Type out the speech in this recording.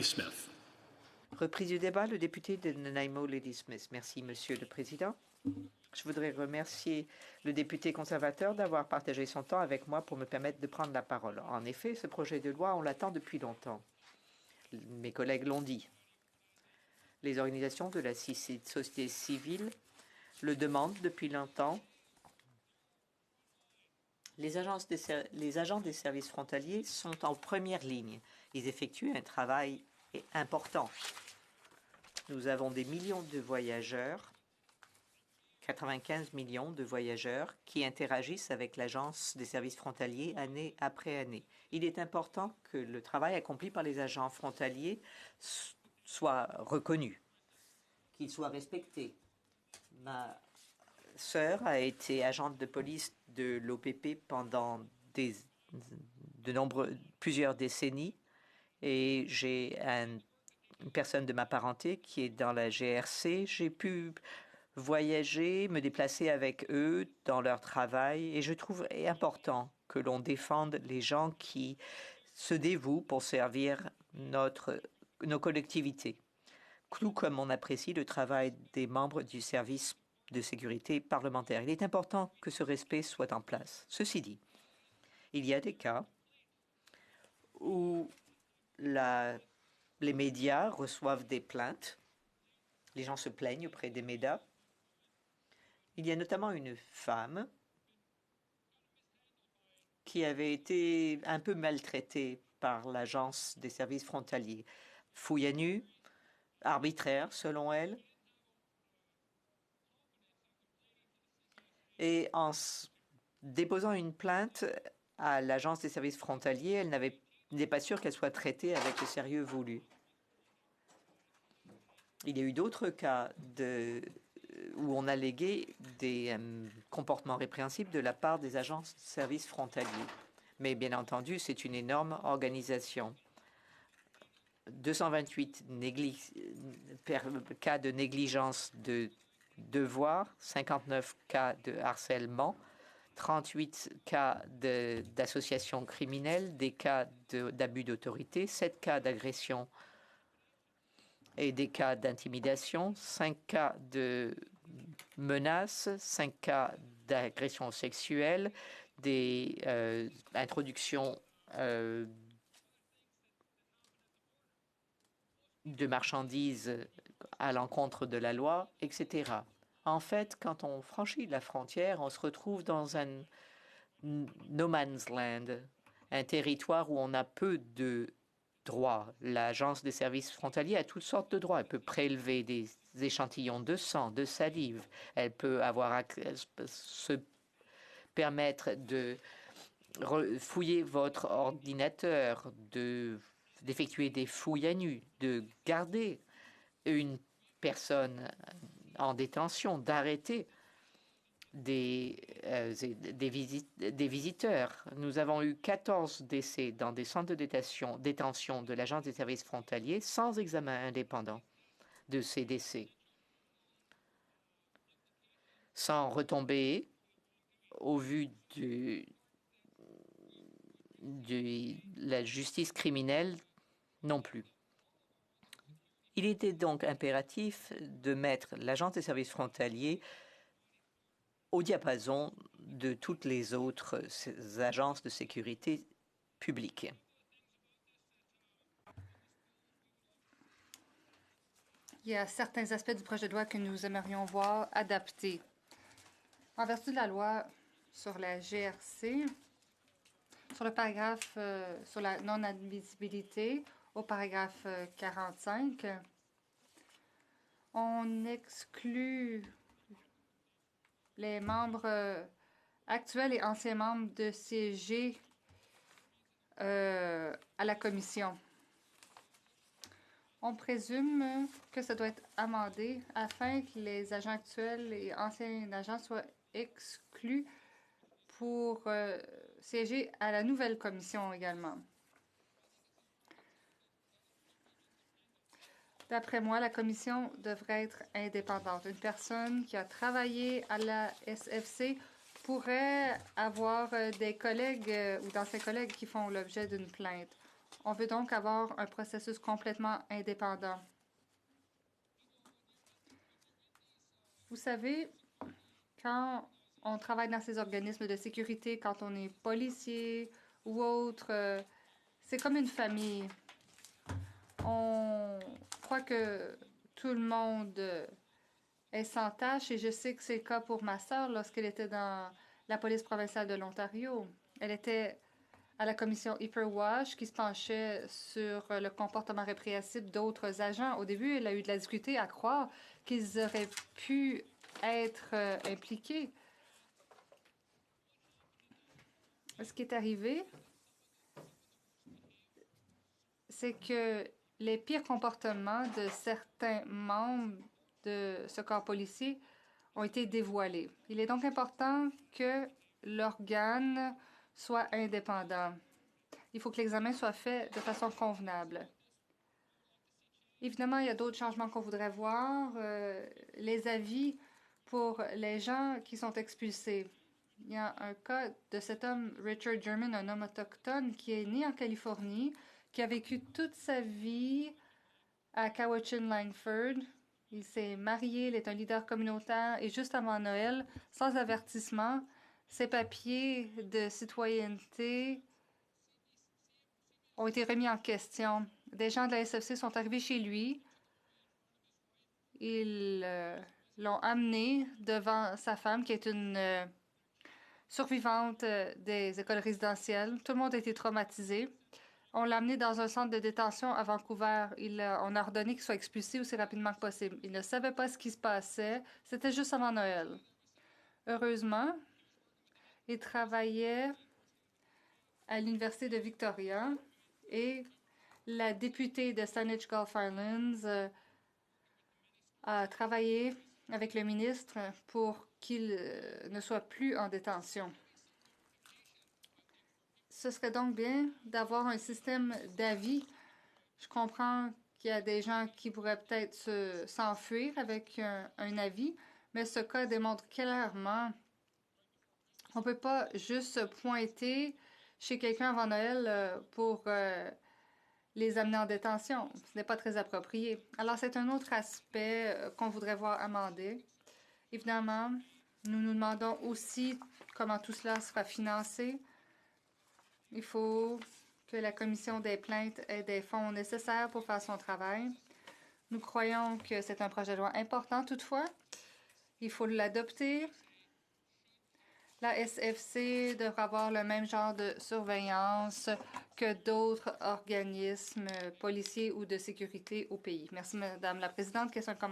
Smith. Reprise du débat, le député de Nanaimo, Lady Smith. Merci, Monsieur le Président. Je voudrais remercier le député conservateur d'avoir partagé son temps avec moi pour me permettre de prendre la parole. En effet, ce projet de loi, on l'attend depuis longtemps. Mes collègues l'ont dit. Les organisations de la société civile le demandent depuis longtemps. Les agents des services frontaliers sont en première ligne. Ils effectuent un travail important. Nous avons des millions de voyageurs, 95 millions de voyageurs qui interagissent avec l'Agence des services frontaliers année après année. Il est important que le travail accompli par les agents frontaliers soit reconnu, qu'il soit respecté. Ma sœur a été agente de police de l'OPP pendant plusieurs décennies et j'ai une personne de ma parenté qui est dans la GRC. J'ai pu voyager, me déplacer avec eux dans leur travail et je trouve important que l'on défende les gens qui se dévouent pour servir nos collectivités. Tout comme on apprécie le travail des membres du service de sécurité parlementaire. Il est important que ce respect soit en place. Ceci dit, il y a des cas où les médias reçoivent des plaintes. Les gens se plaignent auprès des médias. Il y a notamment une femme qui avait été un peu maltraitée par l'Agence des services frontaliers. Fouille à nu, arbitraire selon elle. Et en déposant une plainte à l'Agence des services frontaliers, elle n'est pas sûre qu'elle soit traitée avec le sérieux voulu. Il y a eu d'autres cas où on a allégué des comportements répréhensibles de la part des agences de services frontaliers. Mais bien entendu, c'est une énorme organisation. 228 cas de négligence de devoir, 59 cas de harcèlement, 38 cas d'association criminelle, des cas d'abus d'autorité, 7 cas d'agression et des cas d'intimidation, 5 cas de menaces, 5 cas d'agression sexuelle, des introductions de marchandises à l'encontre de la loi, etc. En fait, quand on franchit la frontière, on se retrouve dans un no man's land, un territoire où on a peu de droits. L'Agence des services frontaliers a toutes sortes de droits. Elle peut prélever des échantillons de sang, de salive. Elle peut se permettre de fouiller votre ordinateur, d'effectuer des fouilles à nu, de garder une personne en détention, d'arrêter des visiteurs. Nous avons eu 14 décès dans des centres de détention de l'Agence des services frontaliers sans examen indépendant de ces décès. Sans retomber au vu de la justice criminelle non plus. Il était donc impératif de mettre l'Agence des services frontaliers au diapason de toutes les autres agences de sécurité publique. Il y a certains aspects du projet de loi que nous aimerions voir adaptés. En vertu de la loi sur la GRC, sur le paragraphe sur la non-admissibilité, au paragraphe 45, on exclut les membres actuels et anciens membres de siéger à la commission. On présume que ça doit être amendé afin que les agents actuels et anciens agents soient exclus pour siéger à la nouvelle commission également. D'après moi, la commission devrait être indépendante. Une personne qui a travaillé à la SFC pourrait avoir des collègues ou d'anciens collègues qui font l'objet d'une plainte. On veut donc avoir un processus complètement indépendant. Vous savez, quand on travaille dans ces organismes de sécurité, quand on est policier ou autre, c'est comme une famille. On croit que tout le monde est sans tâche et je sais que c'est le cas pour ma sœur lorsqu'elle était dans la police provinciale de l'Ontario. Elle était à la commission Hyperwash qui se penchait sur le comportement répréhensible d'autres agents. Au début, elle a eu de la difficulté à croire qu'ils auraient pu être impliqués. Ce qui est arrivé, c'est que les pires comportements de certains membres de ce corps policier ont été dévoilés. Il est donc important que l'organe soit indépendant. Il faut que l'examen soit fait de façon convenable. Évidemment, il y a d'autres changements qu'on voudrait voir. Les avis pour les gens qui sont expulsés. Il y a un cas de cet homme, Richard German, un homme autochtone qui est né en Californie, qui a vécu toute sa vie à Cowichan-Langford. Il s'est marié, il est un leader communautaire et juste avant Noël, sans avertissement, ses papiers de citoyenneté ont été remis en question. Des gens de la SFC sont arrivés chez lui. Ils l'ont amené devant sa femme, qui est une survivante des écoles résidentielles. Tout le monde a été traumatisé. On l'a amené dans un centre de détention à Vancouver. On a ordonné qu'il soit expulsé aussi rapidement que possible. Il ne savait pas ce qui se passait. C'était juste avant Noël. Heureusement, il travaillait à l'Université de Victoria et la députée de Saanich Gulf Islands a travaillé avec le ministre pour qu'il ne soit plus en détention. Ce serait donc bien d'avoir un système d'avis. Je comprends qu'il y a des gens qui pourraient peut-être s'enfuir avec un avis, mais ce cas démontre clairement qu'on ne peut pas juste se pointer chez quelqu'un avant Noël pour les amener en détention. Ce n'est pas très approprié. Alors, c'est un autre aspect qu'on voudrait voir amendé. Évidemment, nous nous demandons aussi comment tout cela sera financé. Il faut que la commission des plaintes ait des fonds nécessaires pour faire son travail. Nous croyons que c'est un projet de loi important toutefois. Il faut l'adopter. La SFC devra avoir le même genre de surveillance que d'autres organismes policiers ou de sécurité au pays. Merci, Madame la Présidente. Question de commentaire?